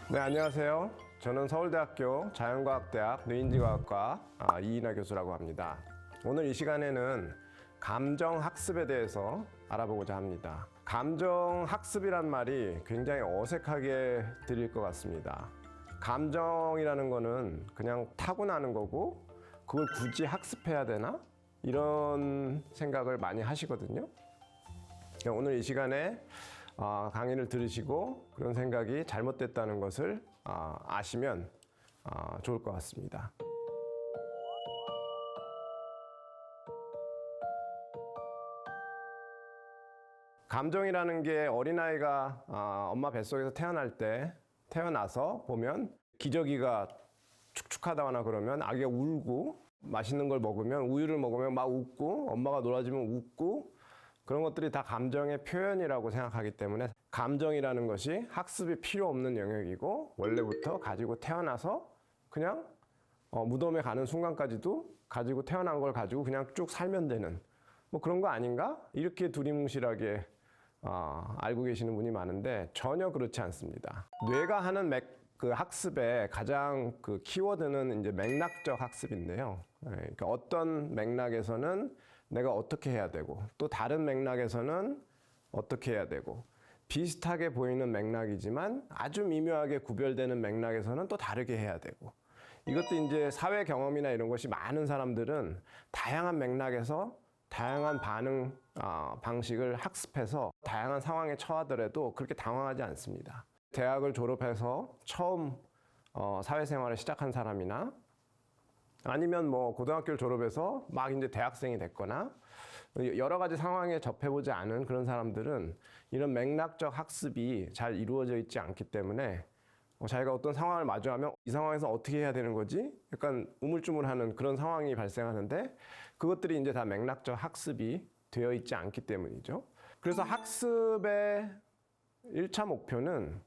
네, 안녕하세요. 저는 서울대학교 자연과학대학 뇌인지과학과 이인하 교수라고 합니다. 오늘 이 시간에는 감정학습에 대해서 알아보고자 합니다. 감정학습이란 말이 굉장히 어색하게 들릴 것 같습니다. 감정이라는 거는 그냥 타고나는 거고 그걸 굳이 학습해야 되나? 이런 생각을 많이 하시거든요. 오늘 이 시간에 강의를 들으시고 그런 생각이 잘못됐다는 것을 아시면 좋을 것 같습니다. 감정이라는 게 어린아이가 엄마 뱃속에서 태어나서 보면 기저귀가 축축하다거나 그러면 아기가 울고, 맛있는 걸 먹으면, 우유를 먹으면 막 웃고, 엄마가 놀아주면 웃고, 그런 것들이 다 감정의 표현이라고 생각하기 때문에 감정이라는 것이 학습이 필요 없는 영역이고 원래부터 가지고 태어나서 그냥 무덤에 가는 순간까지도 가지고 태어난 걸 가지고 그냥 쭉 살면 되는 뭐 그런 거 아닌가? 이렇게 두리뭉실하게 알고 계시는 분이 많은데 전혀 그렇지 않습니다. 뇌가 하는 그 학습의 가장 그 키워드는 이제 맥락적 학습인데요. 그러니까 어떤 맥락에서는 내가 어떻게 해야 되고 또 다른 맥락에서는 어떻게 해야 되고 비슷하게 보이는 맥락이지만 아주 미묘하게 구별되는 맥락에서는 또 다르게 해야 되고 이것도 이제 사회 경험이나 이런 것이 많은 사람들은 다양한 맥락에서 다양한 반응 방식을 학습해서 다양한 상황에 처하더라도 그렇게 당황하지 않습니다. 대학을 졸업해서 처음 사회생활을 시작한 사람이나 아니면 뭐 고등학교를 졸업해서 막 이제 대학생이 됐거나 여러 가지 상황에 접해보지 않은 그런 사람들은 이런 맥락적 학습이 잘 이루어져 있지 않기 때문에 자기가 어떤 상황을 마주하면 이 상황에서 어떻게 해야 되는 거지? 약간 우물쭈물하는 그런 상황이 발생하는데 그것들이 이제 다 맥락적 학습이 되어 있지 않기 때문이죠. 그래서 학습의 1차 목표는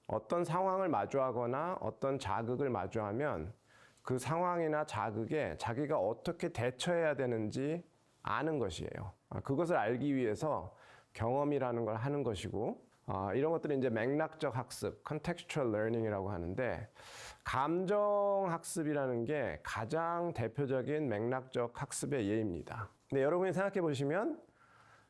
어떤 상황을 마주하거나 어떤 자극을 마주하면 그 상황이나 자극에 자기가 어떻게 대처해야 되는지 아는 것이에요. 그것을 알기 위해서 경험이라는 걸 하는 것이고 이런 것들이 이제 맥락적 학습, contextual learning이라고 하는데 감정 학습이라는 게 가장 대표적인 맥락적 학습의 예입니다. 근데 여러분이 생각해 보시면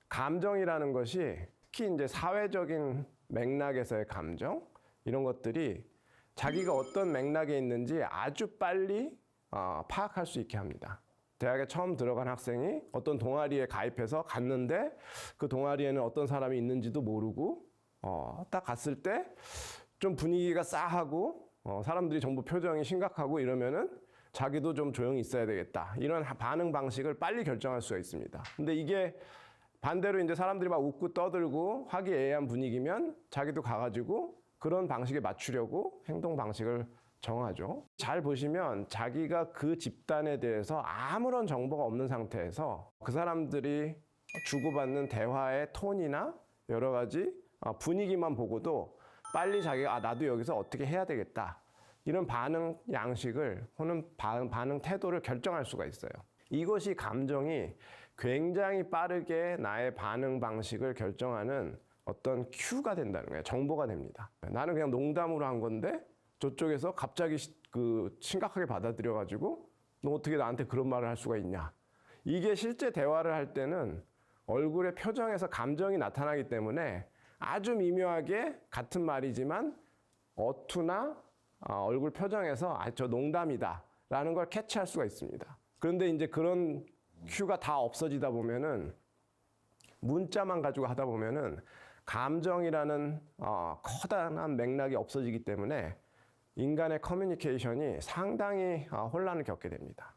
감정이라는 것이 특히 이제 사회적인 맥락에서의 감정 이런 것들이 자기가 어떤 맥락에 있는지 아주 빨리 파악할 수 있게 합니다. 대학에 처음 들어간 학생이 어떤 동아리에 가입해서 갔는데 그 동아리에는 어떤 사람이 있는지도 모르고 딱 갔을 때 좀 분위기가 싸하고 사람들이 전부 표정이 심각하고 이러면은 자기도 좀 조용히 있어야 되겠다. 이런 반응 방식을 빨리 결정할 수가 있습니다. 근데 이게 반대로 이제 사람들이 막 웃고 떠들고 화기애애한 분위기면 자기도 가가지고 그런 방식에 맞추려고 행동 방식을 정하죠. 잘 보시면 자기가 그 집단에 대해서 아무런 정보가 없는 상태에서 그 사람들이 주고받는 대화의 톤이나 여러 가지 분위기만 보고도 빨리 자기가 나도 여기서 어떻게 해야 되겠다. 이런 반응 양식을 혹은 반응 태도를 결정할 수가 있어요. 이것이 감정이 굉장히 빠르게 나의 반응 방식을 결정하는 어떤 큐가 된다는 거예요. 정보가 됩니다. 나는 그냥 농담으로 한 건데 저쪽에서 갑자기 심각하게 받아들여 가지고 너 어떻게 나한테 그런 말을 할 수가 있냐. 이게 실제 대화를 할 때는 얼굴의 표정에서 감정이 나타나기 때문에 아주 미묘하게 같은 말이지만 어투나 얼굴 표정에서 저 농담이다 라는 걸 캐치할 수가 있습니다. 그런데 이제 그런 큐가 다 없어지다 보면은 문자만 가지고 하다 보면은 감정이라는 커다란 맥락이 없어지기 때문에 인간의 커뮤니케이션이 상당히 혼란을 겪게 됩니다.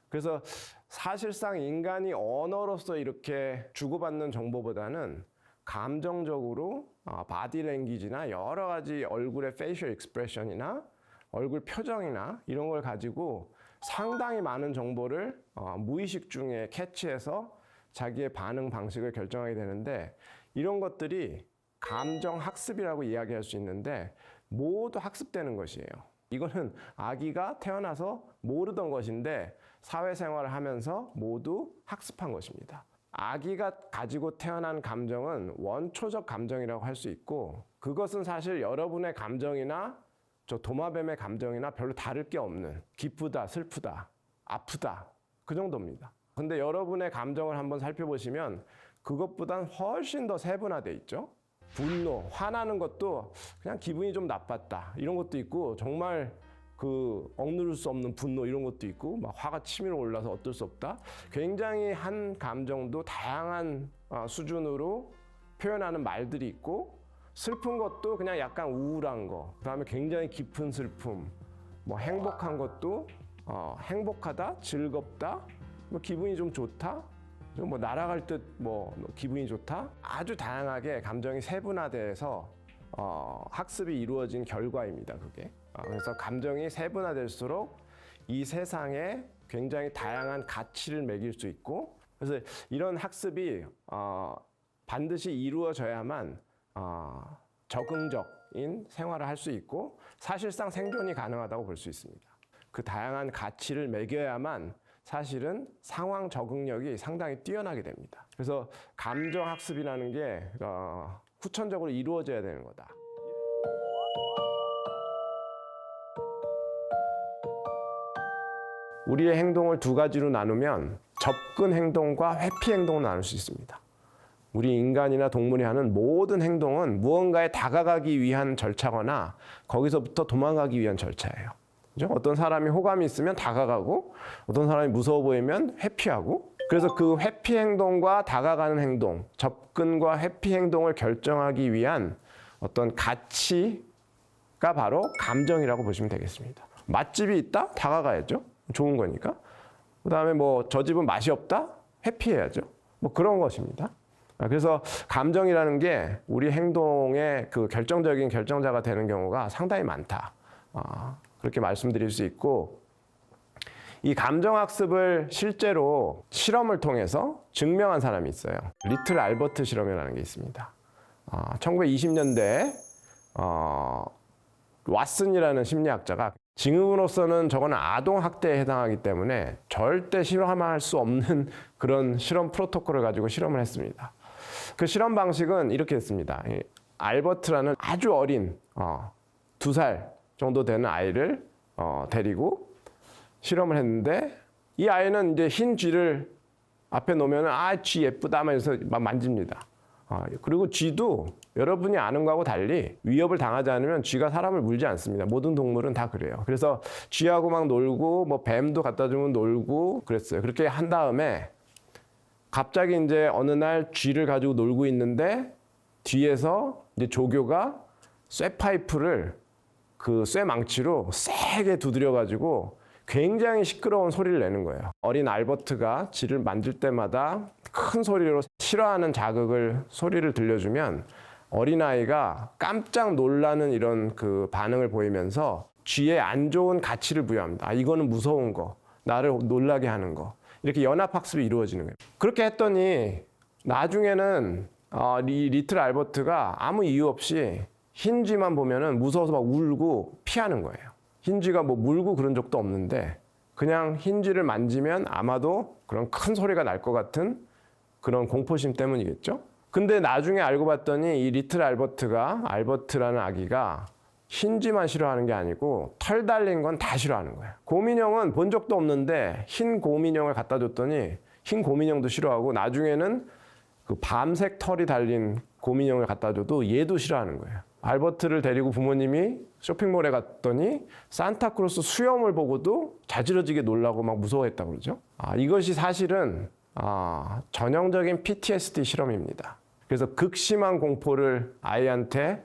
그래서 사실상 인간이 언어로서 이렇게 주고받는 정보보다는 감정적으로 바디 랭귀지나 여러 가지 얼굴의 페이셜 익스프레션이나 얼굴 표정이나 이런 걸 가지고 상당히 많은 정보를 무의식 중에 캐치해서 자기의 반응 방식을 결정하게 되는데 이런 것들이 감정 학습이라고 이야기할 수 있는데 모두 학습되는 것이에요. 이거는 아기가 태어나서 모르던 것인데 사회생활을 하면서 모두 학습한 것입니다. 아기가 가지고 태어난 감정은 원초적 감정이라고 할 수 있고 그것은 사실 여러분의 감정이나 저 도마뱀의 감정이나 별로 다를 게 없는 기쁘다, 슬프다, 아프다 그 정도입니다. 근데 여러분의 감정을 한번 살펴보시면 그것보단 훨씬 더 세분화돼 있죠. 분노, 화나는 것도 그냥 기분이 좀 나빴다 이런 것도 있고 정말 그 억누를 수 없는 분노 이런 것도 있고 막 화가 치밀어 올라서 어쩔 수 없다. 굉장히 한 감정도 다양한 수준으로 표현하는 말들이 있고 슬픈 것도 그냥 약간 우울한 거, 그다음에 굉장히 깊은 슬픔, 뭐 행복한 것도 행복하다, 즐겁다, 뭐 기분이 좀 좋다, 뭐 날아갈 듯 뭐 기분이 좋다. 아주 다양하게 감정이 세분화돼서 학습이 이루어진 결과입니다. 그게. 그래서 감정이 세분화될수록 이 세상에 굉장히 다양한 가치를 매길 수 있고, 그래서 이런 학습이 반드시 이루어져야만 적응적인 생활을 할 수 있고 사실상 생존이 가능하다고 볼 수 있습니다. 그 다양한 가치를 매겨야만 사실은 상황 적응력이 상당히 뛰어나게 됩니다. 그래서 감정 학습이라는 게 후천적으로 이루어져야 되는 거다. 우리의 행동을 두 가지로 나누면 접근 행동과 회피 행동을 나눌 수 있습니다. 우리 인간이나 동물이 하는 모든 행동은 무언가에 다가가기 위한 절차거나 거기서부터 도망가기 위한 절차예요. 그죠? 어떤 사람이 호감이 있으면 다가가고 어떤 사람이 무서워 보이면 회피하고, 그래서 그 회피 행동과 다가가는 행동, 접근과 회피 행동을 결정하기 위한 어떤 가치가 바로 감정이라고 보시면 되겠습니다. 맛집이 있다? 다가가야죠. 좋은 거니까. 그 다음에 뭐 저 집은 맛이 없다? 회피해야죠. 뭐 그런 것입니다. 그래서 감정이라는 게 우리 행동의 그 결정적인 결정자가 되는 경우가 상당히 많다. 그렇게 말씀드릴 수 있고, 이 감정학습을 실제로 실험을 통해서 증명한 사람이 있어요. 리틀 알버트 실험이라는 게 있습니다. 1920년대에 왓슨이라는 심리학자가 징후로서는 저거는 아동학대에 해당하기 때문에 절대 실험할 수 없는 그런 실험 프로토콜을 가지고 실험을 했습니다. 그 실험 방식은 이렇게 했습니다. 알버트라는 아주 어린 2살 정도 되는 아이를 데리고 실험을 했는데, 이 아이는 이제 흰 쥐를 앞에 놓으면 쥐 예쁘다 하면서 막 만집니다. 그리고 쥐도 여러분이 아는 거하고 달리 위협을 당하지 않으면 쥐가 사람을 물지 않습니다. 모든 동물은 다 그래요. 그래서 쥐하고 막 놀고 뭐 뱀도 갖다 주면 놀고 그랬어요. 그렇게 한 다음에 갑자기 이제 어느 날 쥐를 가지고 놀고 있는데 뒤에서 이제 조교가 쇠파이프를 그 쇠망치로 세게 두드려 가지고 굉장히 시끄러운 소리를 내는 거예요. 어린 알버트가 쥐를 만질 때마다 큰 소리로 싫어하는 소리를 들려주면 어린아이가 깜짝 놀라는 이런 그 반응을 보이면서 쥐에 안 좋은 가치를 부여합니다. 이거는 무서운 거, 나를 놀라게 하는 거. 이렇게 연합학습이 이루어지는 거예요. 그렇게 했더니 나중에는 이 리틀 알버트가 아무 이유 없이 흰 쥐만 보면은 무서워서 막 울고 피하는 거예요. 흰 쥐가 뭐 물고 그런 적도 없는데 그냥 흰 쥐를 만지면 아마도 그런 큰 소리가 날 것 같은 그런 공포심 때문이겠죠. 근데 나중에 알고 봤더니 이 리틀 알버트라는 아기가 흰 쥐만 싫어하는 게 아니고 털 달린 건 다 싫어하는 거예요. 곰인형은 본 적도 없는데 흰 곰인형을 갖다 줬더니 흰 곰인형도 싫어하고, 나중에는 그 밤색 털이 달린 곰인형을 갖다 줘도 얘도 싫어하는 거예요. 알버트를 데리고 부모님이 쇼핑몰에 갔더니 산타크로스 수염을 보고도 자지러지게 놀라고 막 무서워했다고 그러죠. 이것이 사실은 전형적인 PTSD 실험입니다. 그래서 극심한 공포를 아이한테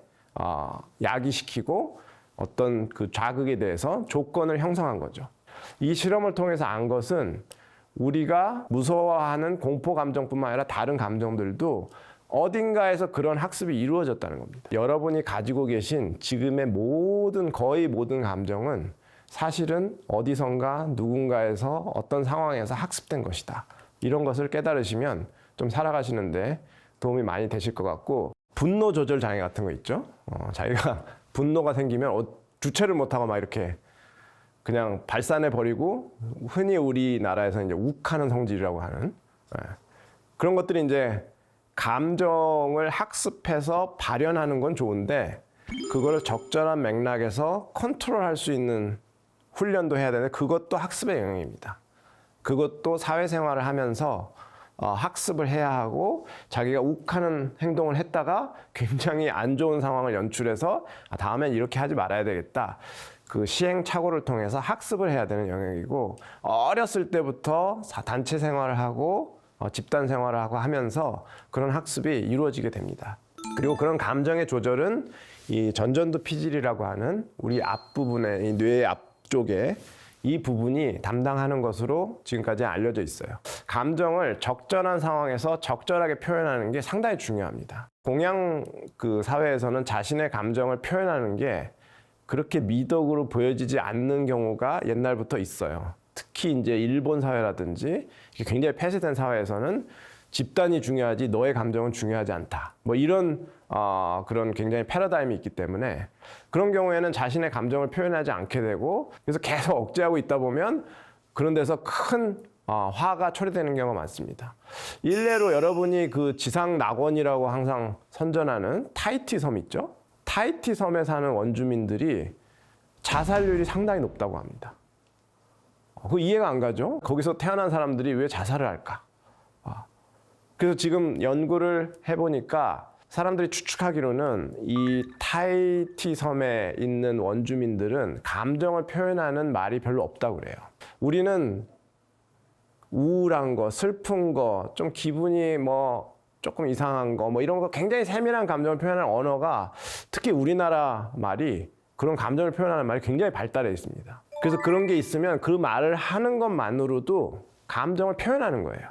야기시키고 어떤 그 자극에 대해서 조건을 형성한 거죠. 이 실험을 통해서 안 것은 우리가 무서워하는 공포 감정뿐만 아니라 다른 감정들도 어딘가에서 그런 학습이 이루어졌다는 겁니다. 여러분이 가지고 계신 지금의 거의 모든 감정은 사실은 어디선가 누군가에서 어떤 상황에서 학습된 것이다. 이런 것을 깨달으시면 좀 살아가시는데 도움이 많이 되실 것 같고, 분노 조절 장애 같은 거 있죠. 자기가 분노가 생기면 주체를 못하고 막 이렇게 그냥 발산해 버리고, 흔히 우리나라에서 이제 욱하는 성질이라고 하는 그런 것들이 이제 감정을 학습해서 발현하는 건 좋은데 그걸 적절한 맥락에서 컨트롤할 수 있는 훈련도 해야 되는데 그것도 학습의 영역입니다. 그것도 사회생활을 하면서 학습을 해야 하고 자기가 욱하는 행동을 했다가 굉장히 안 좋은 상황을 연출해서 다음엔 이렇게 하지 말아야 되겠다. 그 시행착오를 통해서 학습을 해야 되는 영역이고 어렸을 때부터 단체 생활을 하고 집단 생활을 하고 하면서 그런 학습이 이루어지게 됩니다. 그리고 그런 감정의 조절은 이 전전두 피질이라고 하는 우리 앞부분에 이 뇌의 앞쪽에 이 부분이 담당하는 것으로 지금까지 알려져 있어요. 감정을 적절한 상황에서 적절하게 표현하는 게 상당히 중요합니다. 동양 그 사회에서는 자신의 감정을 표현하는 게 그렇게 미덕으로 보여지지 않는 경우가 옛날부터 있어요. 특히 이제 일본 사회라든지 굉장히 폐쇄된 사회에서는 집단이 중요하지 너의 감정은 중요하지 않다. 뭐 이런 그런 굉장히 패러다임이 있기 때문에 그런 경우에는 자신의 감정을 표현하지 않게 되고 그래서 계속 억제하고 있다 보면 그런 데서 큰 화가 초래되는 경우가 많습니다. 일례로 여러분이 그 지상낙원이라고 항상 선전하는 타히티 섬 있죠? 타히티 섬에 사는 원주민들이 자살률이 상당히 높다고 합니다. 그 이해가 안 가죠? 거기서 태어난 사람들이 왜 자살을 할까? 그래서 지금 연구를 해보니까 사람들이 추측하기로는 이 타히티 섬에 있는 원주민들은 감정을 표현하는 말이 별로 없다고 그래요. 우리는 우울한 거, 슬픈 거, 좀 기분이 뭐 조금 이상한 거, 뭐 이런 거 굉장히 세밀한 감정을 표현하는 언어가 특히 우리나라 말이 그런 감정을 표현하는 말이 굉장히 발달해 있습니다. 그래서 그런 게 있으면 그 말을 하는 것만으로도 감정을 표현하는 거예요.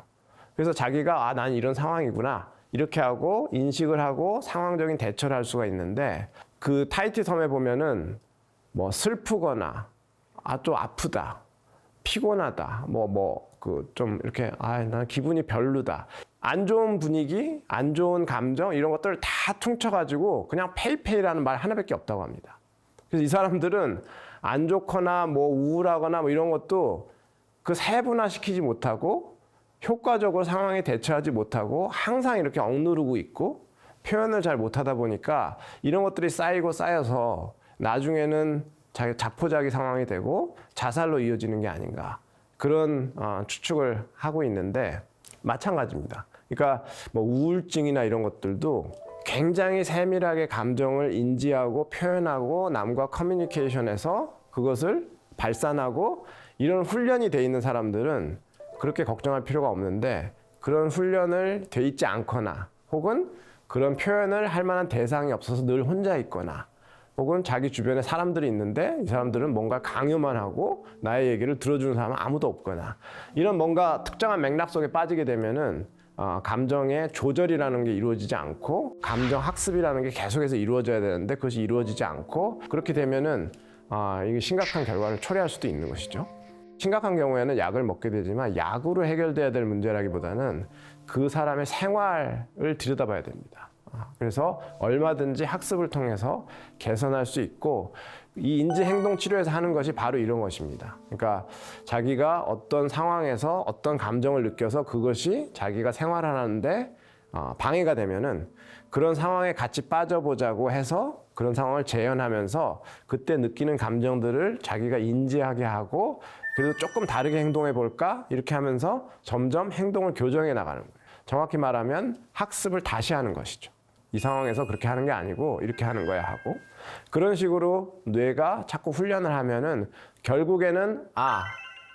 그래서 자기가 난 이런 상황이구나 이렇게 하고 인식을 하고 상황적인 대처를 할 수가 있는데 그 타히티 섬에 보면은 뭐 슬프거나 좀 아프다 피곤하다 그 좀 이렇게 난 기분이 별로다 안 좋은 분위기 안 좋은 감정 이런 것들을 다 퉁쳐가지고 그냥 페이페이라는 말 하나밖에 없다고 합니다. 그래서 이 사람들은 안 좋거나 뭐 우울하거나 뭐 이런 것도 그 세분화시키지 못하고 효과적으로 상황에 대처하지 못하고 항상 이렇게 억누르고 있고 표현을 잘 못하다 보니까 이런 것들이 쌓이고 쌓여서 나중에는 자포자기 상황이 되고 자살로 이어지는 게 아닌가 그런 추측을 하고 있는데 마찬가지입니다. 그러니까 뭐 우울증이나 이런 것들도 굉장히 세밀하게 감정을 인지하고 표현하고 남과 커뮤니케이션해서 그것을 발산하고 이런 훈련이 돼 있는 사람들은 그렇게 걱정할 필요가 없는데 그런 훈련을 돼 있지 않거나 혹은 그런 표현을 할 만한 대상이 없어서 늘 혼자 있거나 혹은 자기 주변에 사람들이 있는데 이 사람들은 뭔가 강요만 하고 나의 얘기를 들어주는 사람은 아무도 없거나 이런 뭔가 특정한 맥락 속에 빠지게 되면은 감정의 조절이라는 게 이루어지지 않고 감정 학습이라는 게 계속해서 이루어져야 되는데 그것이 이루어지지 않고 그렇게 되면은 이게 심각한 결과를 초래할 수도 있는 것이죠. 심각한 경우에는 약을 먹게 되지만 약으로 해결돼야 될 문제라기보다는 그 사람의 생활을 들여다봐야 됩니다. 그래서 얼마든지 학습을 통해서 개선할 수 있고 이 인지행동치료에서 하는 것이 바로 이런 것입니다. 그러니까 자기가 어떤 상황에서 어떤 감정을 느껴서 그것이 자기가 생활하는데 방해가 되면은 그런 상황에 같이 빠져보자고 해서 그런 상황을 재현하면서 그때 느끼는 감정들을 자기가 인지하게 하고 그래도 조금 다르게 행동해 볼까? 이렇게 하면서 점점 행동을 교정해 나가는 거예요. 정확히 말하면 학습을 다시 하는 것이죠. 이 상황에서 그렇게 하는 게 아니고 이렇게 하는 거야 하고 그런 식으로 뇌가 자꾸 훈련을 하면은 결국에는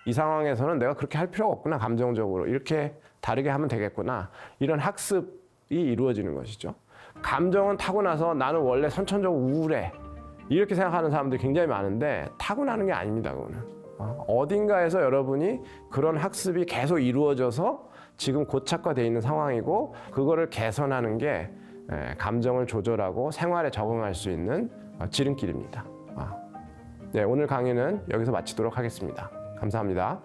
이 상황에서는 내가 그렇게 할 필요가 없구나 감정적으로 이렇게 다르게 하면 되겠구나 이런 학습이 이루어지는 것이죠. 감정은 타고나서 나는 원래 선천적으로 우울해 이렇게 생각하는 사람들이 굉장히 많은데 타고나는 게 아닙니다. 그거는 어딘가에서 여러분이 그런 학습이 계속 이루어져서 지금 고착화되어 있는 상황이고 그거를 개선하는 게 감정을 조절하고 생활에 적응할 수 있는 지름길입니다. 네, 오늘 강의는 여기서 마치도록 하겠습니다. 감사합니다.